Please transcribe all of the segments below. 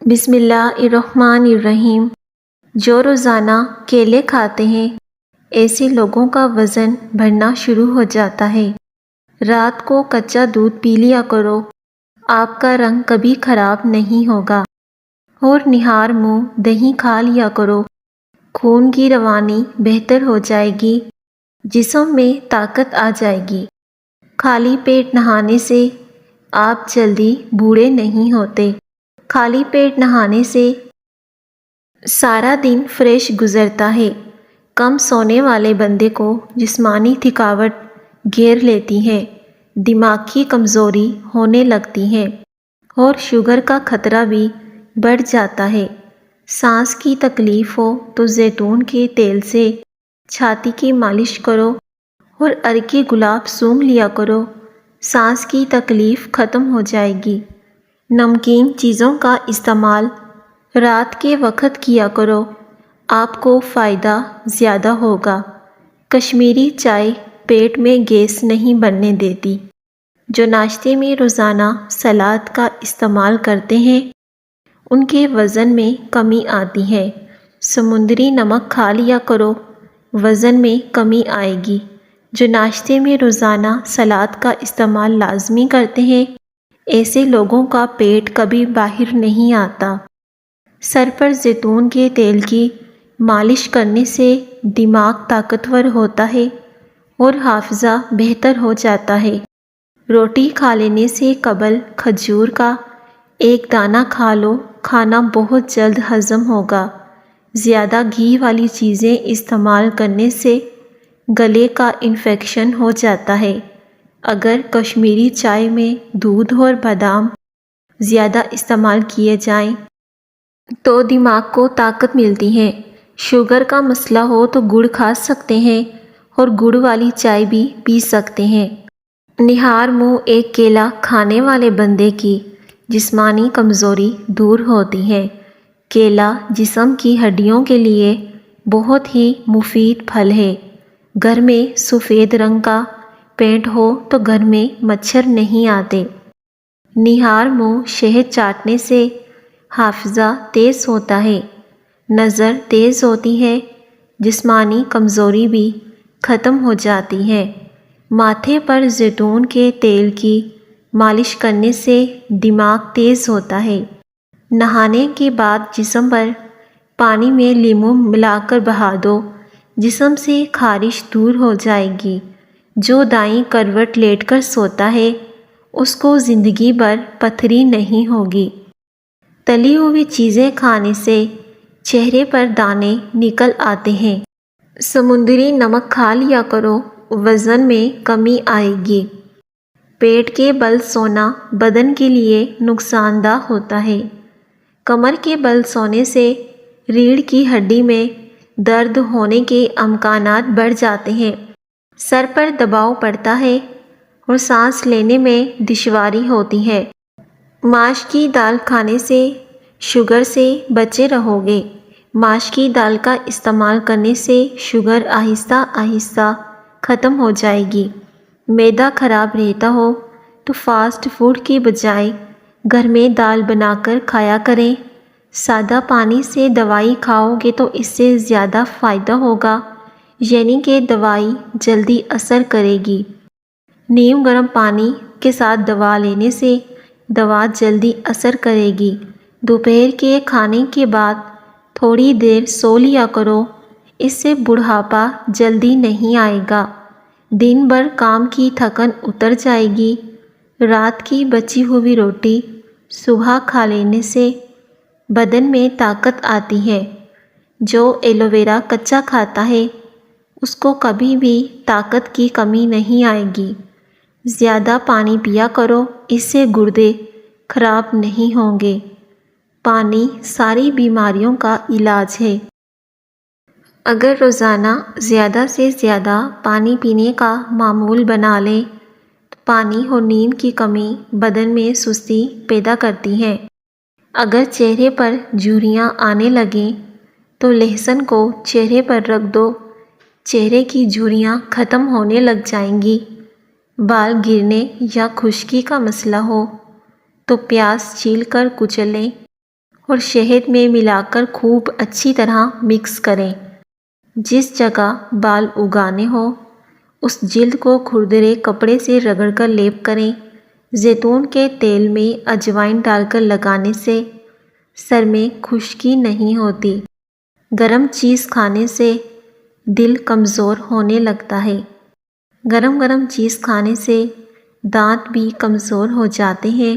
بسم اللہ الرحمن الرحیم۔ جو روزانہ کیلے کھاتے ہیں ایسے لوگوں کا وزن بڑھنا شروع ہو جاتا ہے۔ رات کو کچا دودھ پی لیا کرو، آپ کا رنگ کبھی خراب نہیں ہوگا۔ اور نہار منہ دہی کھا لیا کرو، خون کی روانی بہتر ہو جائے گی، جسم میں طاقت آ جائے گی۔ خالی پیٹ نہانے سے آپ جلدی بوڑھے نہیں ہوتے۔ خالی پیٹ نہانے سے سارا دن فریش گزرتا ہے۔ کم سونے والے بندے کو جسمانی تھکاوٹ گھیر لیتی ہے، دماغ کی کمزوری ہونے لگتی ہے اور شوگر کا خطرہ بھی بڑھ جاتا ہے۔ سانس کی تکلیف ہو تو زیتون کے تیل سے چھاتی کی مالش کرو اور عرق گلاب سونگھ لیا کرو، سانس کی تکلیف ختم ہو جائے گی۔ نمکین چیزوں کا استعمال رات کے وقت کیا کرو، آپ کو فائدہ زیادہ ہوگا۔ کشمیری چائے پیٹ میں گیس نہیں بننے دیتی۔ جو ناشتے میں روزانہ سلاد کا استعمال کرتے ہیں ان کے وزن میں کمی آتی ہے۔ سمندری نمک کھا لیا کرو، وزن میں کمی آئے گی۔ جو ناشتے میں روزانہ سلاد کا استعمال لازمی کرتے ہیں ایسے لوگوں کا پیٹ کبھی باہر نہیں آتا۔ سر پر زیتون کے تیل کی مالش کرنے سے دماغ طاقتور ہوتا ہے اور حافظہ بہتر ہو جاتا ہے۔ روٹی کھا لینے سے قبل کھجور کا ایک دانہ کھا لو، کھانا بہت جلد ہضم ہوگا۔ زیادہ گھی والی چیزیں استعمال کرنے سے گلے کا انفیکشن ہو جاتا ہے۔ اگر کشمیری چائے میں دودھ اور بادام زیادہ استعمال کیے جائیں تو دماغ کو طاقت ملتی ہے۔ شوگر کا مسئلہ ہو تو گڑ کھا سکتے ہیں اور گڑ والی چائے بھی پی سکتے ہیں۔ نہار منہ ایک کیلا کھانے والے بندے کی جسمانی کمزوری دور ہوتی ہے۔ کیلا جسم کی ہڈیوں کے لیے بہت ہی مفید پھل ہے۔ گھر میں سفید رنگ کا پینٹ ہو تو گھر میں مچھر نہیں آتے۔ نہار منہ شہد چاٹنے سے حافظہ تیز ہوتا ہے، نظر تیز ہوتی ہے، جسمانی کمزوری بھی ختم ہو جاتی ہے۔ ماتھے پر زیتون کے تیل کی مالش کرنے سے دماغ تیز ہوتا ہے۔ نہانے کے بعد جسم پر پانی میں لیموں ملا کر بہا دو، جسم سے خارش دور ہو جائے گی۔ جو دائیں کروٹ لیٹ کر سوتا ہے اس کو زندگی بھر پتھری نہیں ہوگی۔ تلی ہوئی چیزیں کھانے سے چہرے پر دانے نکل آتے ہیں۔ سمندری نمک کھا لیا کرو، وزن میں کمی آئے گی۔ پیٹ کے بل سونا بدن کے لیے نقصان دہ ہوتا ہے۔ کمر کے بل سونے سے ریڑھ کی ہڈی میں درد ہونے کے امکانات بڑھ جاتے ہیں، سر پر دباؤ پڑتا ہے اور سانس لینے میں دشواری ہوتی ہے۔ ماش کی دال کھانے سے شوگر سے بچے رہو گے۔ ماش کی دال کا استعمال کرنے سے شوگر آہستہ آہستہ ختم ہو جائے گی۔ معدہ خراب رہتا ہو تو فاسٹ فوڈ کی بجائے گھر میں دال بنا کر کھایا کریں۔ سادہ پانی سے دوائی کھاؤ گے تو اس سے زیادہ فائدہ ہوگا، یعنی کہ دوائی جلدی اثر کرے گی۔ نیم گرم پانی کے ساتھ دوا لینے سے دوا جلدی اثر کرے گی۔ دوپہر کے کھانے کے بعد تھوڑی دیر سو لیا کرو، اس سے بڑھاپا جلدی نہیں آئے گا۔ دن بھر کام کی تھکن اتر جائے گی۔ رات کی بچی ہوئی روٹی صبح کھا لینے سے بدن میں طاقت آتی ہے۔ جو ایلو ویرا کچا کھاتا ہے اس کو کبھی بھی طاقت کی کمی نہیں آئے گی۔ زیادہ پانی پیا کرو، اس سے گردے خراب نہیں ہوں گے۔ پانی ساری بیماریوں کا علاج ہے۔ اگر روزانہ زیادہ سے زیادہ پانی پینے کا معمول بنا لیں تو پانی اور نیند کی کمی بدن میں سستی پیدا کرتی ہے۔ اگر چہرے پر جھریاں آنے لگیں تو لہسن کو چہرے پر رکھ دو، چہرے کی جھریاں ختم ہونے لگ جائیں گی۔ بال گرنے یا خشکی کا مسئلہ ہو تو پیاز چھیل کر کچلیں اور شہد میں ملا کر خوب اچھی طرح مکس کریں۔ جس جگہ بال اگانے ہو اس جلد کو کھردرے کپڑے سے رگڑ کر لیپ کریں۔ زیتون کے تیل میں اجوائن ڈال کر لگانے سے سر میں خشکی نہیں ہوتی۔ گرم چیز کھانے سے دل کمزور ہونے لگتا ہے۔ گرم گرم چیز کھانے سے دانت بھی کمزور ہو جاتے ہیں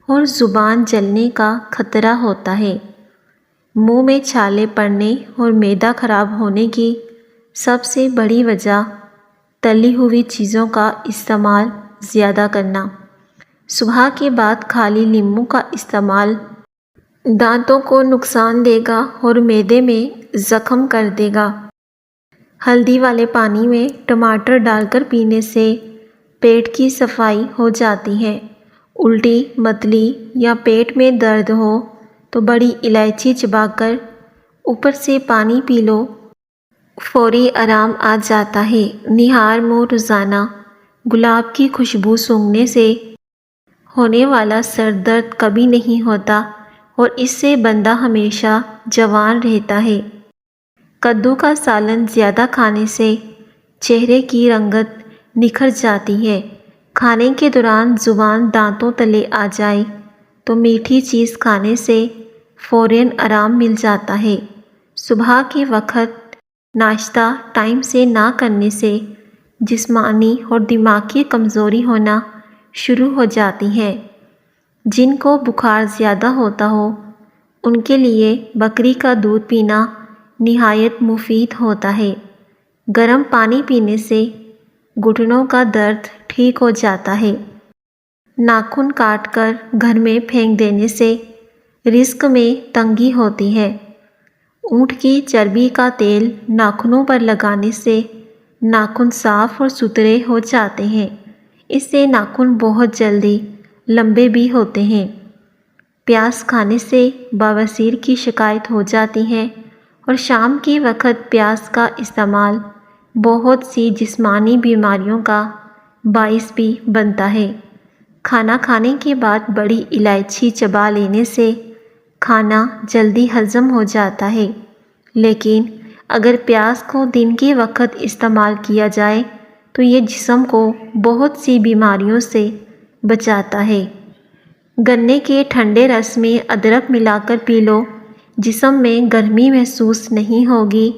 اور زبان جلنے کا خطرہ ہوتا ہے۔ منہ میں چھالے پڑنے اور معدہ خراب ہونے کی سب سے بڑی وجہ تلی ہوئی چیزوں کا استعمال زیادہ کرنا۔ صبح کے بعد خالی لیموں کا استعمال دانتوں کو نقصان دے گا اور معدے میں زخم کر دے گا۔ ہلدی والے پانی میں ٹماٹر ڈال کر پینے سے پیٹ کی صفائی ہو جاتی ہے۔ الٹی، متلی یا پیٹ میں درد ہو تو بڑی الائچی چبا کر اوپر سے پانی پی لو، فوری آرام آ جاتا ہے۔ نہار منہ روزانہ گلاب کی خوشبو سونگھنے سے ہونے والا سر درد کبھی نہیں ہوتا اور اس سے بندہ ہمیشہ جوان رہتا ہے۔ کدو کا سالن زیادہ کھانے سے چہرے کی رنگت نکھر جاتی ہے۔ کھانے کے دوران زبان دانتوں تلے آ جائے تو میٹھی چیز کھانے سے فوراً آرام مل جاتا ہے۔ صبح کے وقت ناشتہ ٹائم سے نہ کرنے سے جسمانی اور دماغی کمزوری ہونا شروع ہو جاتی ہے۔ جن کو بخار زیادہ ہوتا ہو ان کے لیے بکری کا دودھ پینا نہایت مفید ہوتا ہے۔ گرم پانی پینے سے گھٹنوں کا درد ٹھیک ہو جاتا ہے۔ ناخن کاٹ کر گھر میں پھینک دینے سے رزق میں تنگی ہوتی ہے۔ اونٹ کی چربی کا تیل ناخنوں پر لگانے سے ناخن صاف اور ستھرے ہو جاتے ہیں۔ اس سے ناخن بہت جلدی لمبے بھی ہوتے ہیں۔ پیاز کھانے سے بواسیر کی شکایت ہو جاتی ہے اور شام کے وقت پیاز کا استعمال بہت سی جسمانی بیماریوں کا باعث بھی بنتا ہے۔ کھانا کھانے کے بعد بڑی الائچی چبا لینے سے کھانا جلدی ہضم ہو جاتا ہے، لیکن اگر پیاز کو دن کے وقت استعمال کیا جائے تو یہ جسم کو بہت سی بیماریوں سے بچاتا ہے۔ گنے کے ٹھنڈے رس میں ادرک ملا کر پی لو، جسم میں گرمی محسوس نہیں ہوگی۔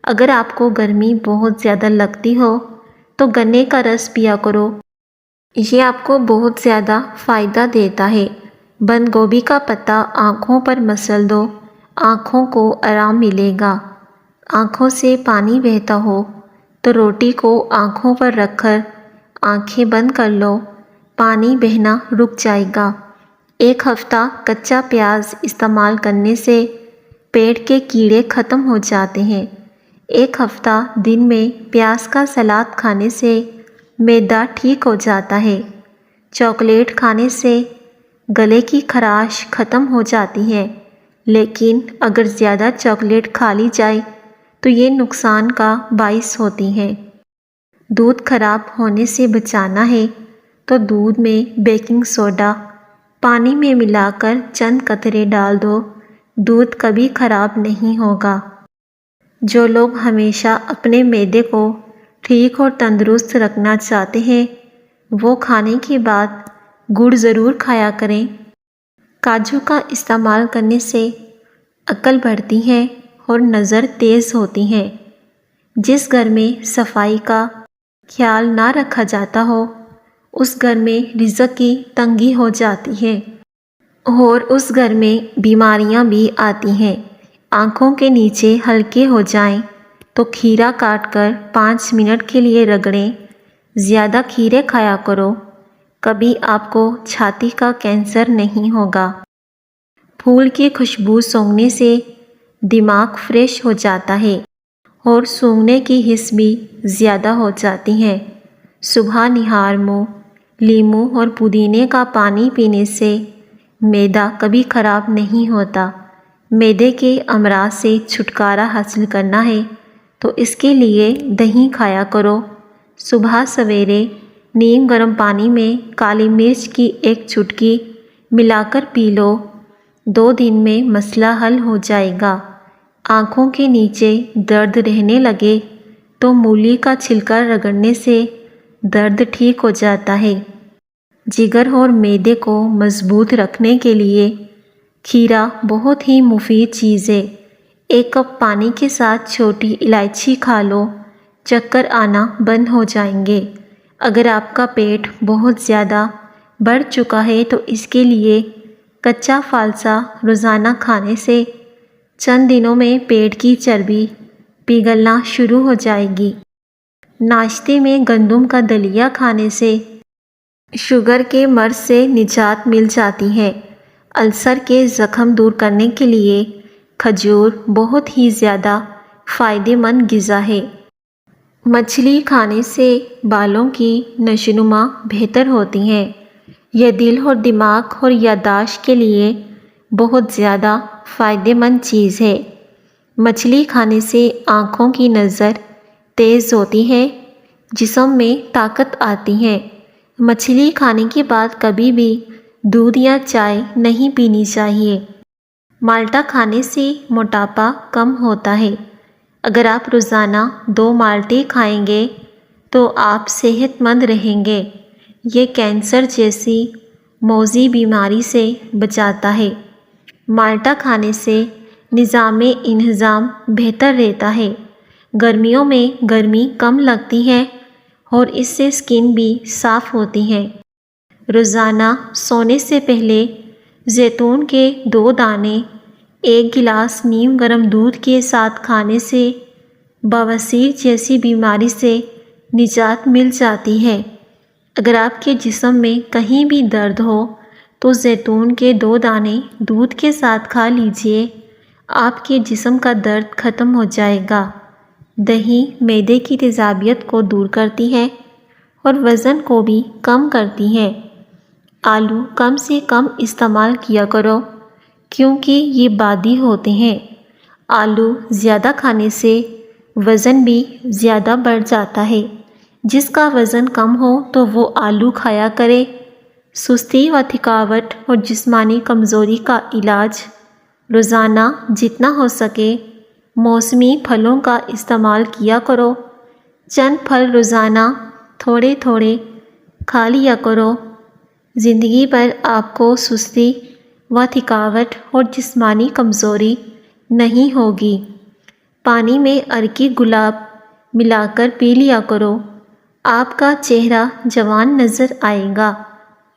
اگر آپ کو گرمی بہت زیادہ لگتی ہو تو گنے کا رس پیا کرو، یہ آپ کو بہت زیادہ فائدہ دیتا ہے۔ بند گوبھی کا پتا آنکھوں پر مسل دو، آنکھوں کو آرام ملے گا۔ آنکھوں سے پانی بہتا ہو تو روٹی کو آنکھوں پر رکھ کر آنکھیں بند کر لو، پانی بہنا رک جائے گا۔ ایک ہفتہ کچا پیاز استعمال کرنے سے پیٹ کے کیڑے ختم ہو جاتے ہیں۔ ایک ہفتہ دن میں پیاز کا سلاد کھانے سے معدہ ٹھیک ہو جاتا ہے۔ چاکلیٹ کھانے سے گلے کی خراش ختم ہو جاتی ہے، لیکن اگر زیادہ چاکلیٹ کھا لی جائے تو یہ نقصان کا باعث ہوتی ہے۔ دودھ خراب ہونے سے بچانا ہے تو دودھ میں بیکنگ سوڈا پانی میں ملا کر چند قطرے ڈال دو، دودھ کبھی خراب نہیں ہوگا۔ جو لوگ ہمیشہ اپنے معدے کو ٹھیک اور تندرست رکھنا چاہتے ہیں وہ کھانے کے بعد گڑ ضرور کھایا کریں۔ کاجو کا استعمال کرنے سے عقل بڑھتی ہے اور نظر تیز ہوتی ہے۔ جس گھر میں صفائی کا خیال نہ رکھا جاتا ہو اس گھر میں رزق کی تنگی ہو جاتی ہے اور اس گھر میں بیماریاں بھی آتی ہیں۔ آنکھوں کے نیچے ہلکے ہو جائیں تو کھیرا کاٹ کر 5 منٹ کے لیے رگڑیں۔ زیادہ کھیرے کھایا کرو، کبھی آپ کو چھاتی کا کینسر نہیں ہوگا۔ پھول کی خوشبو سونگھنے سے دماغ فریش ہو جاتا ہے اور سونگھنے کی حس بھی زیادہ ہو جاتی ہے۔ صبح نہار منہ لیموں اور پودینے کا پانی پینے سے معدہ کبھی خراب نہیں ہوتا۔ معدے کے امراض سے چھٹکارا حاصل کرنا ہے تو اس کے لیے دہی کھایا کرو۔ صبح سویرے نیم گرم پانی میں کالی مرچ کی 1 چٹکی ملا کر پی لو۔ 2 دن میں مسئلہ حل ہو جائے گا۔ آنکھوں کے نیچے درد رہنے لگے تو مولی کا چھلکا رگڑنے سے درد ٹھیک ہو جاتا ہے۔ جگر اور معدے کو مضبوط رکھنے کے لیے کھیرا بہت ہی مفید چیز ہے۔ 1 کپ پانی کے ساتھ چھوٹی الائچی کھا لو، چکر آنا بند ہو جائیں گے۔ اگر آپ کا پیٹ بہت زیادہ بڑھ چکا ہے تو اس کے لیے کچا فالسا روزانہ کھانے سے چند دنوں میں پیٹ کی چربی پگھلنا شروع ہو جائے گی۔ ناشتے میں گندم کا دلیا کھانے سے شوگر کے مرض سے نجات مل جاتی ہے۔ السر کے زخم دور کرنے کے لیے کھجور بہت ہی زیادہ فائدہ مند غذا ہے۔ مچھلی کھانے سے بالوں کی نشوونما بہتر ہوتی ہے۔ یہ دل اور دماغ اور یادداشت کے لیے بہت زیادہ فائدہ مند چیز ہے۔ مچھلی کھانے سے آنکھوں کی نظر تیز ہوتی ہے، جسم میں طاقت آتی ہے۔ مچھلی کھانے کے بعد کبھی بھی دودھ یا چائے نہیں پینی چاہیے۔ مالٹا کھانے سے موٹاپا کم ہوتا ہے۔ اگر آپ روزانہ 2 مالٹے کھائیں گے تو آپ صحت مند رہیں گے۔ یہ کینسر جیسی موذی بیماری سے بچاتا ہے۔ مالٹا کھانے سے نظام انہضام بہتر رہتا ہے۔ گرمیوں میں گرمی کم لگتی ہے اور اس سے اسکن بھی صاف ہوتی ہے۔ روزانہ سونے سے پہلے زیتون کے 2 دانے 1 گلاس نیم گرم دودھ کے ساتھ کھانے سے بواسیر جیسی بیماری سے نجات مل جاتی ہے۔ اگر آپ کے جسم میں کہیں بھی درد ہو تو زیتون کے 2 دانے دودھ کے ساتھ کھا لیجئے، آپ کے جسم کا درد ختم ہو جائے گا۔ دہی معدے کی تیزابیت کو دور کرتی ہے اور وزن کو بھی کم کرتی ہے۔ آلو کم سے کم استعمال کیا کرو کیونکہ یہ بادی ہوتے ہیں۔ آلو زیادہ کھانے سے وزن بھی زیادہ بڑھ جاتا ہے۔ جس کا وزن کم ہو تو وہ آلو کھایا کرے۔ سستی و تھکاوٹ اور جسمانی کمزوری کا علاج روزانہ جتنا ہو سکے موسمی پھلوں کا استعمال کیا کرو۔ چند پھل روزانہ تھوڑے تھوڑے کھا لیا کرو۔ زندگی بھر آپ کو سستی و تھکاوٹ اور جسمانی کمزوری نہیں ہوگی۔ پانی میں عرقی گلاب ملا کر پی لیا کرو، آپ کا چہرہ جوان نظر آئے گا۔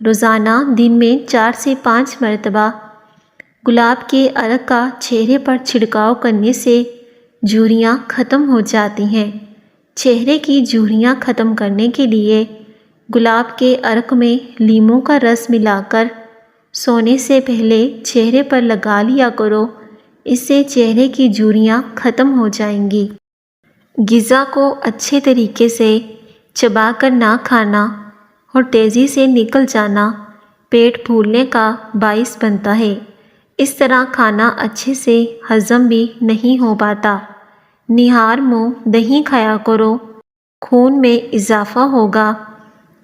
روزانہ دن میں 4 سے 5 مرتبہ گلاب کے عرق کا چہرے پر چھڑکاؤ کرنے سے جھریاں ختم ہو جاتی ہیں۔ چہرے کی جھریاں ختم کرنے کے لیے گلاب کے عرق میں لیموں کا رس ملا کر سونے سے پہلے چہرے پر لگا لیا کرو، اس سے چہرے کی جھریاں ختم ہو جائیں گی۔ غذا کو اچھے طریقے سے چبا کر نہ کھانا اور تیزی سے نکل جانا پیٹ پھولنے کا باعث بنتا ہے۔ اس طرح کھانا اچھے سے ہضم بھی نہیں ہو پاتا۔ نہار منہ دہی کھایا کرو، خون میں اضافہ ہوگا،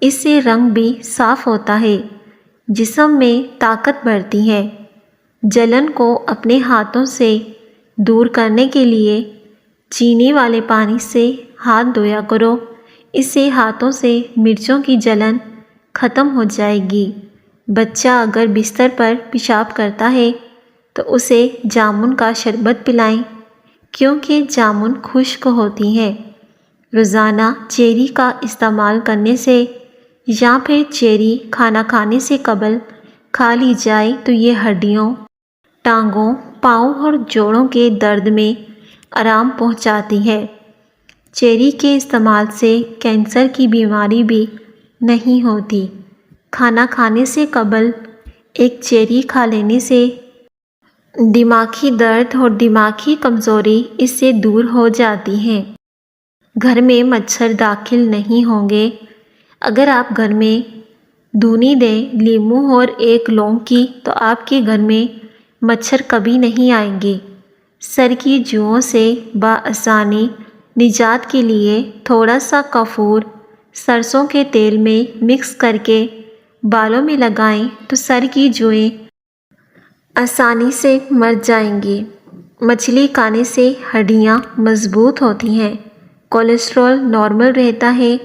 اس سے رنگ بھی صاف ہوتا ہے، جسم میں طاقت بڑھتی ہے۔ جلن کو اپنے ہاتھوں سے دور کرنے کے لیے چینی والے پانی سے ہاتھ دھویا کرو، اس سے ہاتھوں سے مرچوں کی جلن ختم ہو جائے گی۔ بچہ اگر بستر پر پیشاب کرتا ہے تو اسے جامن کا شربت پلائیں کیونکہ جامن خشک ہوتی ہے۔ روزانہ چیری کا استعمال کرنے سے یا پھر چیری کھانا کھانے سے قبل کھا لی جائے تو یہ ہڈیوں، ٹانگوں، پاؤں اور جوڑوں کے درد میں آرام پہنچاتی ہے۔ چیری کے استعمال سے کینسر کی بیماری بھی نہیں ہوتی۔ کھانا کھانے سے قبل 1 چیری کھا لینے سے دماغی درد اور دماغی کمزوری اس سے دور ہو جاتی ہے۔ گھر میں مچھر داخل نہیں ہوں گے۔ اگر آپ گھر میں دونی دیں لیموں اور 1 لونگ کی تو آپ کے گھر میں مچھر کبھی نہیں آئیں گے۔ سر کی جوؤں سے بآسانی نجات کے لیے تھوڑا سا کافور سرسوں کے تیل میں مکس کر کے بالوں میں لگائیں تو سر کی جوئیں آسانی سے مر جائیں گے۔ مچھلی کھانے سے ہڈیاں مضبوط ہوتی ہیں، کولیسٹرول نارمل رہتا ہے۔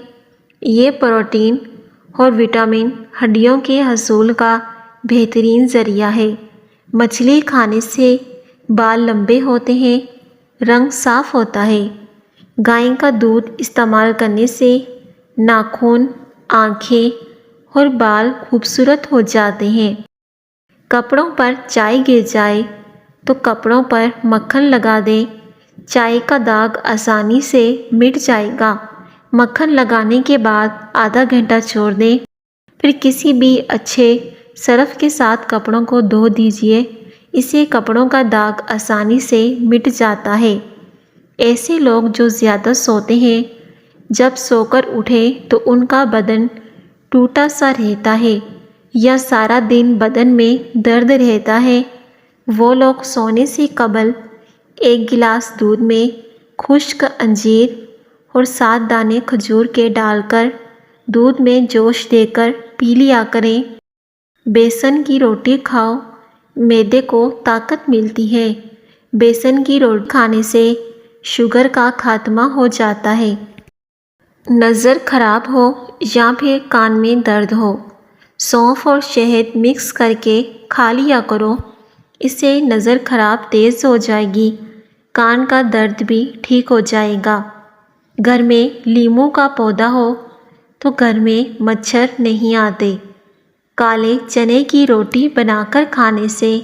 یہ پروٹین اور وٹامن ہڈیوں کے حصول کا بہترین ذریعہ ہے۔ مچھلی کھانے سے بال لمبے ہوتے ہیں، رنگ صاف ہوتا ہے۔ گائے کا دودھ استعمال کرنے سے ناخن، آنکھیں اور بال خوبصورت ہو جاتے ہیں۔ کپڑوں پر چائے گر جائے تو کپڑوں پر مکھن لگا دیں، چائے کا داغ آسانی سے مٹ جائے گا۔ مکھن لگانے کے بعد آدھا گھنٹہ چھوڑ دیں، پھر کسی بھی اچھے صرف کے ساتھ کپڑوں کو دھو دیجیے، اس سے کپڑوں کا داغ آسانی سے مٹ جاتا ہے۔ ایسے لوگ جو زیادہ سوتے ہیں، جب سو کر اٹھیں تو ان کا بدن ٹوٹا سا رہتا ہے یا سارا دن بدن میں درد رہتا ہے، وہ لوگ سونے سے قبل 1 گلاس دودھ میں خشک انجیر اور 7 دانے کھجور کے ڈال کر دودھ میں جوش دے کر پی لیا کریں۔ بیسن کی روٹی کھاؤ، معدے کو طاقت ملتی ہے۔ بیسن کی روٹی کھانے سے شوگر کا خاتمہ ہو جاتا ہے۔ نظر خراب ہو یا پھر کان میں درد ہو، سونف اور شہد مکس کر کے کھا لیا کرو، اس سے نظر خراب تیز ہو جائے گی، کان کا درد بھی ٹھیک ہو جائے گا۔ گھر میں لیموں کا پودا ہو تو گھر میں مچھر نہیں آتے۔ کالے چنے کی روٹی بنا کر کھانے سے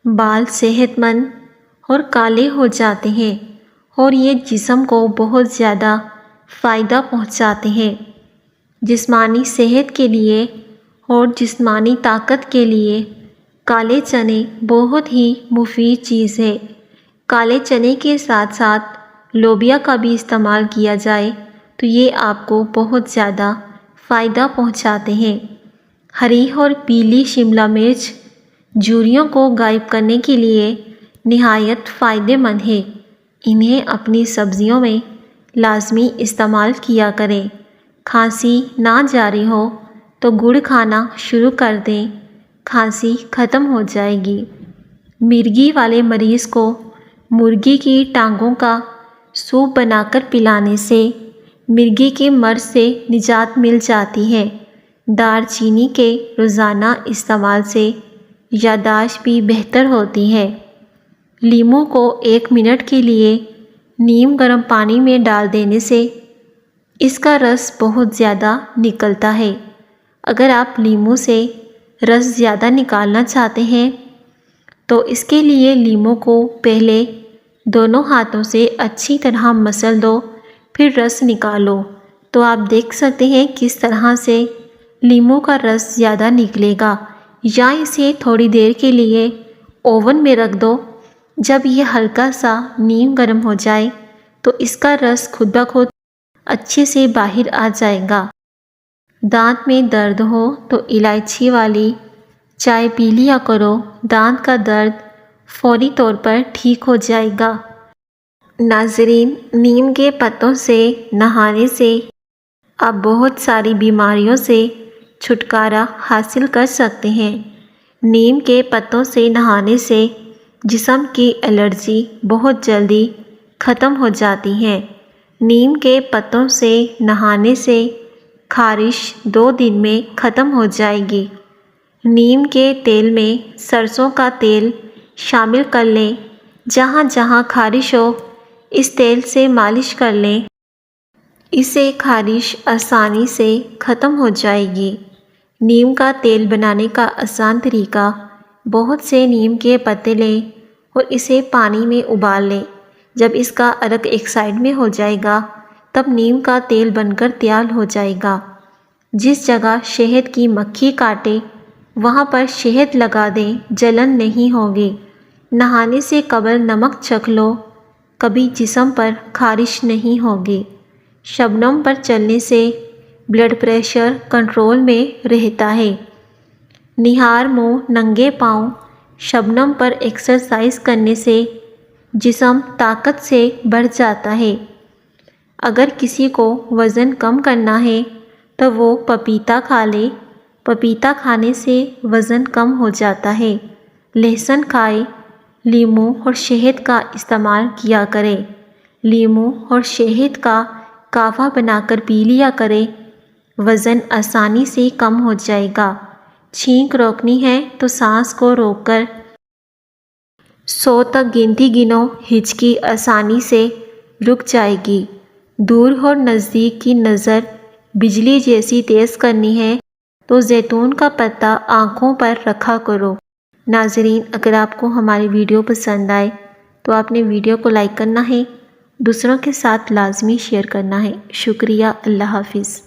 بال صحت مند اور کالے ہو جاتے ہیں اور یہ جسم کو بہت زیادہ فائدہ پہنچاتے ہیں۔ جسمانی صحت کے لیے اور جسمانی طاقت کے لیے کالے چنے بہت ہی مفید چیز ہے۔ کالے چنے کے ساتھ ساتھ لوبیا کا بھی استعمال کیا جائے تو یہ آپ کو بہت زیادہ فائدہ پہنچاتے ہیں۔ ہری اور پیلی شملہ مرچ جھریوں کو غائب کرنے کے لیے نہایت فائدہ مند ہے، انہیں اپنی سبزیوں میں لازمی استعمال کیا کریں۔ کھانسی نہ جاری ہو تو گڑ کھانا شروع کر دیں، کھانسی ختم ہو جائے گی۔ مرگی والے مریض کو مرغی کی ٹانگوں کا سوپ بنا کر پلانے سے مرگی کے مرض سے نجات مل جاتی ہے۔ دار چینی کے روزانہ استعمال سے یادداشت بھی بہتر ہوتی ہے۔ لیموں کو 1 منٹ کے لیے نیم گرم پانی میں ڈال دینے سے اس کا رس بہت زیادہ نکلتا ہے۔ اگر آپ لیموں سے رس زیادہ نکالنا چاہتے ہیں تو اس کے لیے لیموں کو پہلے دونوں ہاتھوں سے اچھی طرح مسل دو، پھر رس نکالو، تو آپ دیکھ سکتے ہیں کس طرح سے لیموں کا رس زیادہ نکلے گا۔ یا اسے تھوڑی دیر کے لیے اوون میں رکھ دو، جب یہ ہلکا سا نیم گرم ہو جائے تو اس کا رس خود بخود اچھے سے باہر آ جائے گا۔ دانت میں درد ہو تو الائچی والی چائے پی لیا کرو، دانت کا درد فوری طور پر ٹھیک ہو جائے گا۔ ناظرین، نیم کے پتوں سے نہانے سے آپ بہت ساری بیماریوں سے چھٹکارا حاصل کر سکتے ہیں۔ نیم کے پتوں سے نہانے سے جسم کی الرجی بہت جلدی ختم ہو جاتی ہے۔ نیم کے پتوں سے نہانے سے خارش 2 دن میں ختم ہو جائے گی۔ نیم کے تیل میں سرسوں کا تیل شامل کر لیں، جہاں جہاں خارش ہو اس تیل سے مالش کر لیں، اس سے خارش آسانی سے ختم ہو جائے گی۔ نیم کا تیل بنانے کا آسان طریقہ، بہت سے نیم کے پتے لیں اور اسے پانی میں ابال لیں۔ جب اس کا عرق ایک سائڈ میں ہو جائے گا تب نیم کا تیل بن کر تیار ہو جائے گا۔ جس جگہ شہد کی مکھی کاٹے وہاں پر شہد لگا دیں، جلن نہیں ہوگی۔ نہانے سے قبل نمک چکھ لو، کبھی جسم پر خارش نہیں ہوگی۔ شبنم پر چلنے سے بلڈ پریشر کنٹرول میں رہتا ہے۔ نہار منہ ننگے پاؤں شبنم پر ایکسرسائز کرنے سے جسم طاقت سے بڑھ جاتا ہے۔ اگر کسی کو وزن کم کرنا ہے تو وہ پپیتا کھا لے، پپیتا کھانے سے وزن کم ہو جاتا ہے۔ لہسن کھائے، لیموں اور شہد کا استعمال کیا کرے۔ لیموں اور شہد کا قہوہ بنا کر پی لیا کرے، وزن آسانی سے کم ہو جائے گا۔ چھینک روکنی ہے تو سانس کو روک کر 100 تک گنتی گنو، ہچکی آسانی سے رک جائے گی۔ دور اور نزدیک کی نظر بجلی جیسی تیز کرنی ہے تو زیتون کا پتا آنکھوں پر رکھا کرو۔ ناظرین، اگر آپ کو ہماری ویڈیو پسند آئے تو آپ نے ویڈیو کو لائک کرنا ہے، دوسروں کے ساتھ لازمی شیئر کرنا ہے۔ شکریہ، اللہ حافظ۔